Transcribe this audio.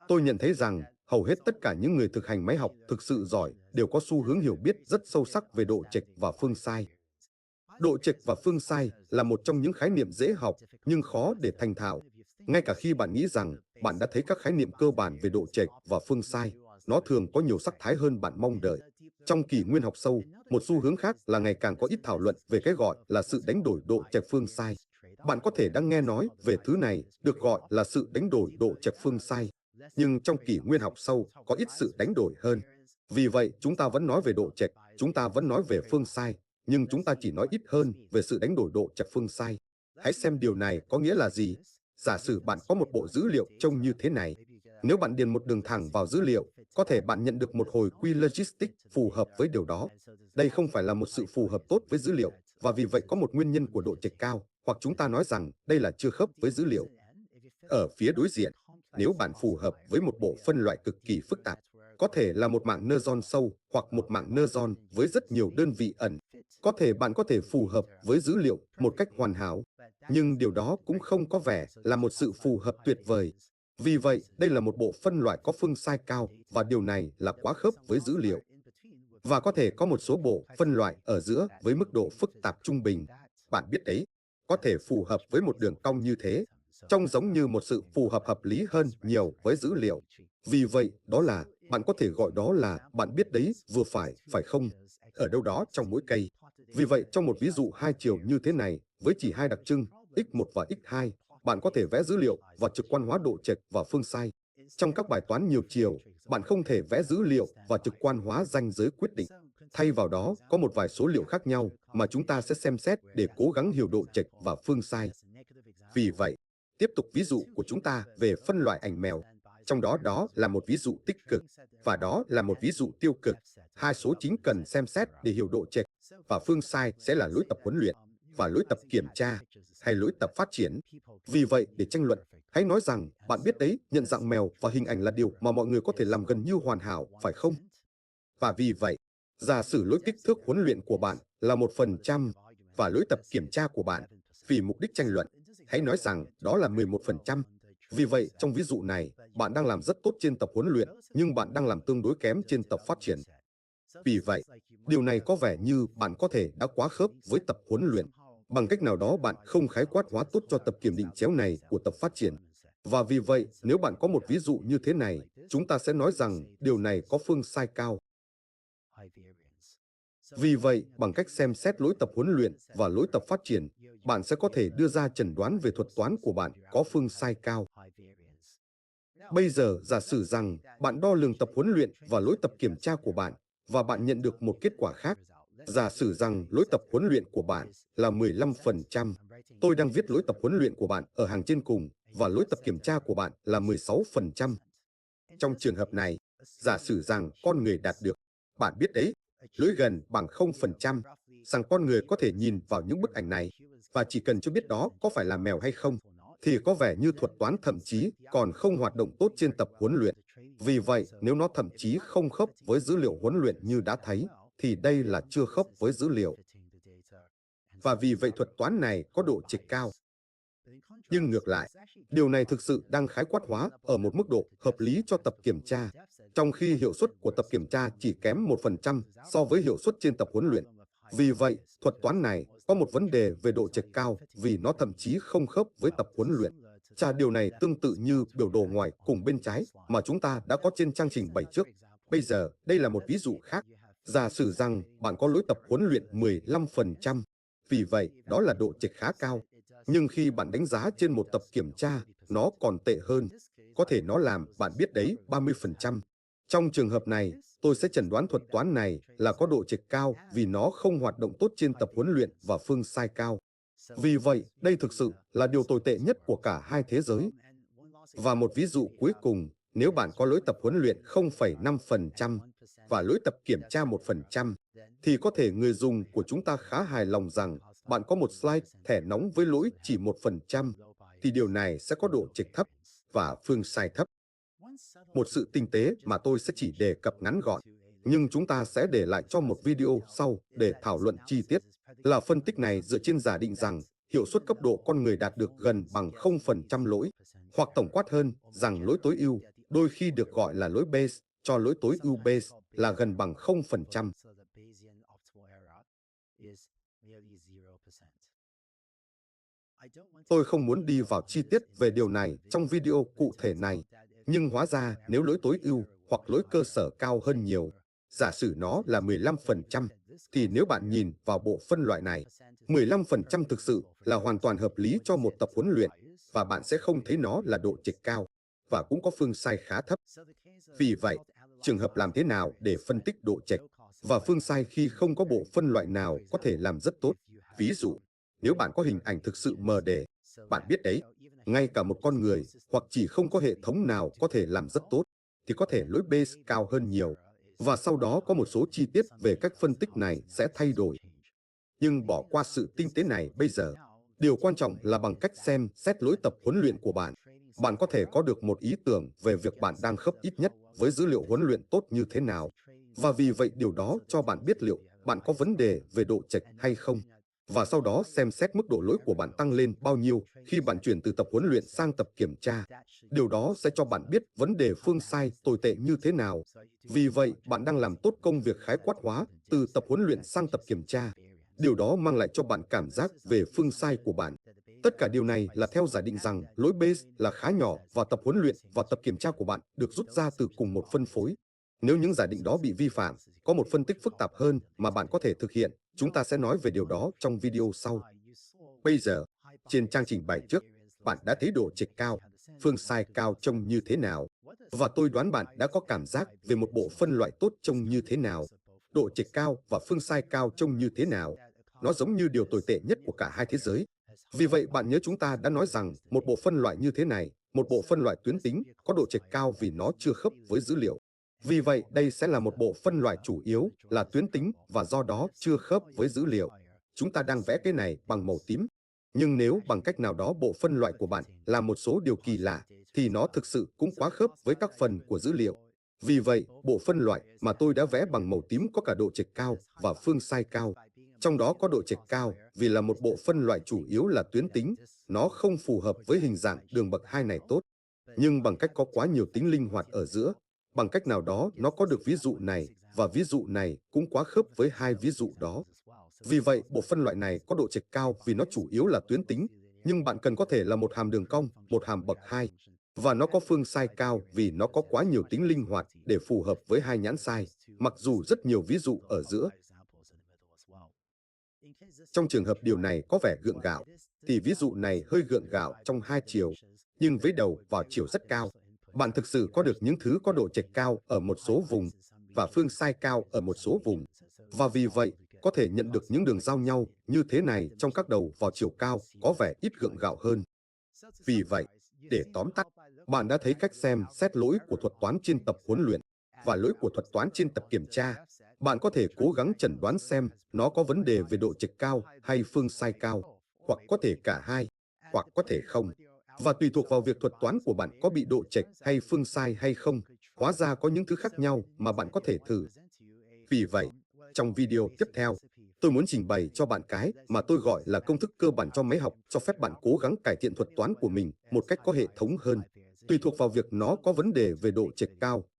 Tôi nhận thấy rằng hầu hết tất cả những người thực hành máy học thực sự giỏi đều có xu hướng hiểu biết rất sâu sắc về độ trịch và phương sai. Độ trịch và phương sai là một trong những khái niệm dễ học nhưng khó để thành thạo. Ngay cả khi bạn nghĩ rằng bạn đã thấy các khái niệm cơ bản về độ trịch và phương sai, nó thường có nhiều sắc thái hơn bạn mong đợi. Trong kỷ nguyên học sâu, một xu hướng khác là ngày càng có ít thảo luận về cái gọi là sự đánh đổi độ trịch phương sai. Bạn có thể đã nghe nói về thứ này được gọi là sự đánh đổi độ trịch phương sai, nhưng trong kỷ nguyên học sâu có ít sự đánh đổi hơn. Vì vậy, chúng ta vẫn nói về độ trịch, chúng ta vẫn nói về phương sai, nhưng chúng ta chỉ nói ít hơn về sự đánh đổi độ trạch phương sai. Hãy xem điều này có nghĩa là gì. Giả sử bạn có một bộ dữ liệu trông như thế này. Nếu bạn điền một đường thẳng vào dữ liệu, có thể bạn nhận được một hồi quy logistic phù hợp với điều đó. Đây không phải là một sự phù hợp tốt với dữ liệu, và vì vậy có một nguyên nhân của độ trạch cao, hoặc chúng ta nói rằng đây là chưa khớp với dữ liệu. Ở phía đối diện, nếu bạn phù hợp với một bộ phân loại cực kỳ phức tạp, có thể là một mạng neuron sâu hoặc một mạng neuron với rất nhiều đơn vị ẩn, có thể bạn có thể phù hợp với dữ liệu một cách hoàn hảo, nhưng điều đó cũng không có vẻ là một sự phù hợp tuyệt vời. Vì vậy, đây là một bộ phân loại có phương sai cao và điều này là quá khớp với dữ liệu. Và có thể có một số bộ phân loại ở giữa với mức độ phức tạp trung bình. Bạn biết đấy, có thể phù hợp với một đường cong như thế, trông giống như một sự phù hợp hợp lý hơn nhiều với dữ liệu. Vì vậy, đó là, bạn có thể gọi đó là bạn biết đấy vừa phải không, ở đâu đó trong mỗi cây. Vì vậy, trong một ví dụ hai chiều như thế này, với chỉ hai đặc trưng, x1 và x2, bạn có thể vẽ dữ liệu và trực quan hóa độ trệch và phương sai. Trong các bài toán nhiều chiều, bạn không thể vẽ dữ liệu và trực quan hóa ranh giới quyết định. Thay vào đó, có một vài số liệu khác nhau mà chúng ta sẽ xem xét để cố gắng hiểu độ trệch và phương sai. Vì vậy, tiếp tục ví dụ của chúng ta về phân loại ảnh mèo. Trong đó là một ví dụ tích cực và đó là một ví dụ tiêu cực. Hai số chính cần xem xét để hiểu độ trệch và phương sai sẽ là lối tập huấn luyện và lối tập kiểm tra hay lối tập phát triển. Vì vậy, để tranh luận, hãy nói rằng bạn biết đấy, nhận dạng mèo và hình ảnh là điều mà mọi người có thể làm gần như hoàn hảo, phải không? Và vì vậy, giả sử lối kích thước huấn luyện của bạn là 1% và lối tập kiểm tra của bạn, vì mục đích tranh luận, hãy nói rằng đó là 11%. Vì vậy, trong ví dụ này, bạn đang làm rất tốt trên tập huấn luyện, nhưng bạn đang làm tương đối kém trên tập phát triển. Vì vậy, điều này có vẻ như bạn có thể đã quá khớp với tập huấn luyện. Bằng cách nào đó bạn không khái quát hóa tốt cho tập kiểm định chéo này của tập phát triển. Và vì vậy, nếu bạn có một ví dụ như thế này, chúng ta sẽ nói rằng điều này có phương sai cao. Vì vậy, bằng cách xem xét lối tập huấn luyện và lối tập phát triển, bạn sẽ có thể đưa ra chẩn đoán về thuật toán của bạn có phương sai cao. Bây giờ, giả sử rằng bạn đo lường tập huấn luyện và lối tập kiểm tra của bạn và bạn nhận được một kết quả khác. Giả sử rằng lối tập huấn luyện của bạn là 15%. Tôi đang viết lối tập huấn luyện của bạn ở hàng trên cùng và lối tập kiểm tra của bạn là 16%. Trong trường hợp này, giả sử rằng con người đạt được, bạn biết đấy, lối gần bằng 0%, rằng con người có thể nhìn vào những bức ảnh này, và chỉ cần cho biết đó có phải là mèo hay không, thì có vẻ như thuật toán thậm chí còn không hoạt động tốt trên tập huấn luyện. Vì vậy, nếu nó thậm chí không khớp với dữ liệu huấn luyện như đã thấy, thì đây là chưa khớp với dữ liệu. Và vì vậy thuật toán này có độ trịch cao. Nhưng ngược lại, điều này thực sự đang khái quát hóa ở một mức độ hợp lý cho tập kiểm tra, trong khi hiệu suất của tập kiểm tra chỉ kém 1% so với hiệu suất trên tập huấn luyện. Vì vậy, thuật toán này có một vấn đề về độ trịch cao vì nó thậm chí không khớp với tập huấn luyện. Điều này tương tự như biểu đồ ngoài cùng bên trái mà chúng ta đã có trên chương trình 7 trước. Bây giờ, đây là một ví dụ khác. Giả sử rằng bạn có lối tập huấn luyện 15%. Vì vậy, đó là độ trịch khá cao. Nhưng khi bạn đánh giá trên một tập kiểm tra, nó còn tệ hơn. Có thể nó làm, bạn biết đấy, 30%. Trong trường hợp này, tôi sẽ chẩn đoán thuật toán này là có độ trịch cao vì nó không hoạt động tốt trên tập huấn luyện và phương sai cao. Vì vậy, đây thực sự là điều tồi tệ nhất của cả hai thế giới. Và một ví dụ cuối cùng, nếu bạn có lối tập huấn luyện 0,5% và lối tập kiểm tra 1%, thì có thể người dùng của chúng ta khá hài lòng rằng bạn có một slide thẻ nóng với lỗi chỉ 1%, thì điều này sẽ có độ trịch thấp và phương sai thấp. Một sự tinh tế mà tôi sẽ chỉ đề cập ngắn gọn, nhưng chúng ta sẽ để lại cho một video sau để thảo luận chi tiết, là phân tích này dựa trên giả định rằng hiệu suất cấp độ con người đạt được gần bằng 0% lỗi, hoặc tổng quát hơn rằng lỗi tối ưu đôi khi được gọi là lỗi Bayes, cho lỗi tối ưu Bayes là gần bằng 0%. Tôi không muốn đi vào chi tiết về điều này trong video cụ thể này, nhưng hóa ra nếu lỗi tối ưu hoặc lỗi cơ sở cao hơn nhiều, giả sử nó là 15%, thì nếu bạn nhìn vào bộ phân loại này, 15% thực sự là hoàn toàn hợp lý cho một tập huấn luyện, và bạn sẽ không thấy nó là độ trịch cao, và cũng có phương sai khá thấp. Vì vậy, trường hợp làm thế nào để phân tích độ trịch và phương sai khi không có bộ phân loại nào có thể làm rất tốt? Ví dụ, nếu bạn có hình ảnh thực sự mờ đề, bạn biết đấy, ngay cả một con người hoặc chỉ không có hệ thống nào có thể làm rất tốt, thì có thể lỗi Bayes cao hơn nhiều. Và sau đó có một số chi tiết về cách phân tích này sẽ thay đổi. Nhưng bỏ qua sự tinh tế này bây giờ, điều quan trọng là bằng cách xem xét lối tập huấn luyện của bạn, bạn có thể có được một ý tưởng về việc bạn đang khớp ít nhất với dữ liệu huấn luyện tốt như thế nào. Và vì vậy điều đó cho bạn biết liệu bạn có vấn đề về độ chệch hay không. Và sau đó xem xét mức độ lỗi của bạn tăng lên bao nhiêu khi bạn chuyển từ tập huấn luyện sang tập kiểm tra. Điều đó sẽ cho bạn biết vấn đề phương sai tồi tệ như thế nào. Vì vậy, bạn đang làm tốt công việc khái quát hóa từ tập huấn luyện sang tập kiểm tra. Điều đó mang lại cho bạn cảm giác về phương sai của bạn. Tất cả điều này là theo giả định rằng lỗi Bayes là khá nhỏ và tập huấn luyện và tập kiểm tra của bạn được rút ra từ cùng một phân phối. Nếu những giả định đó bị vi phạm, có một phân tích phức tạp hơn mà bạn có thể thực hiện. Chúng ta sẽ nói về điều đó trong video sau. Bây giờ, trên trang trình bày trước, bạn đã thấy độ trịch cao, phương sai cao trông như thế nào. Và tôi đoán bạn đã có cảm giác về một bộ phân loại tốt trông như thế nào. Độ trịch cao và phương sai cao trông như thế nào. Nó giống như điều tồi tệ nhất của cả hai thế giới. Vì vậy bạn nhớ chúng ta đã nói rằng một bộ phân loại như thế này, một bộ phân loại tuyến tính, có độ trịch cao vì nó chưa khớp với dữ liệu. Vì vậy đây sẽ là một bộ phân loại chủ yếu là tuyến tính và do đó chưa khớp với dữ liệu. Chúng ta đang vẽ cái này bằng màu tím. Nhưng nếu bằng cách nào đó bộ phân loại của bạn là một số điều kỳ lạ, thì nó thực sự cũng quá khớp với các phần của dữ liệu. Vì vậy, bộ phân loại mà tôi đã vẽ bằng màu tím có cả độ trịch cao và phương sai cao. Trong đó có độ trịch cao vì là một bộ phân loại chủ yếu là tuyến tính, nó không phù hợp với hình dạng đường bậc 2 này tốt. Nhưng bằng cách có quá nhiều tính linh hoạt ở giữa, bằng cách nào đó nó có được ví dụ này và ví dụ này cũng quá khớp với hai ví dụ đó. Vì vậy, bộ phân loại này có độ trịch cao vì nó chủ yếu là tuyến tính, nhưng bạn cần có thể là một hàm đường cong, một hàm bậc 2. Và nó có phương sai cao vì nó có quá nhiều tính linh hoạt để phù hợp với hai nhãn sai, mặc dù rất nhiều ví dụ ở giữa. Trong trường hợp điều này có vẻ gượng gạo, thì ví dụ này hơi gượng gạo trong hai chiều, nhưng với đầu vào chiều rất cao. Bạn thực sự có được những thứ có độ trịch cao ở một số vùng và phương sai cao ở một số vùng. Và vì vậy, có thể nhận được những đường giao nhau như thế này trong các đầu vào chiều cao có vẻ ít gượng gạo hơn. Vì vậy, để tóm tắt, bạn đã thấy cách xem xét lỗi của thuật toán trên tập huấn luyện và lỗi của thuật toán trên tập kiểm tra. Bạn có thể cố gắng chẩn đoán xem nó có vấn đề về độ trịch cao hay phương sai cao, hoặc có thể cả hai, hoặc có thể không. Và tùy thuộc vào việc thuật toán của bạn có bị độ trịch hay phương sai hay không, hóa ra có những thứ khác nhau mà bạn có thể thử. Vì vậy, trong video tiếp theo, tôi muốn trình bày cho bạn cái mà tôi gọi là công thức cơ bản cho máy học cho phép bạn cố gắng cải thiện thuật toán của mình một cách có hệ thống hơn, tùy thuộc vào việc nó có vấn đề về độ trịch cao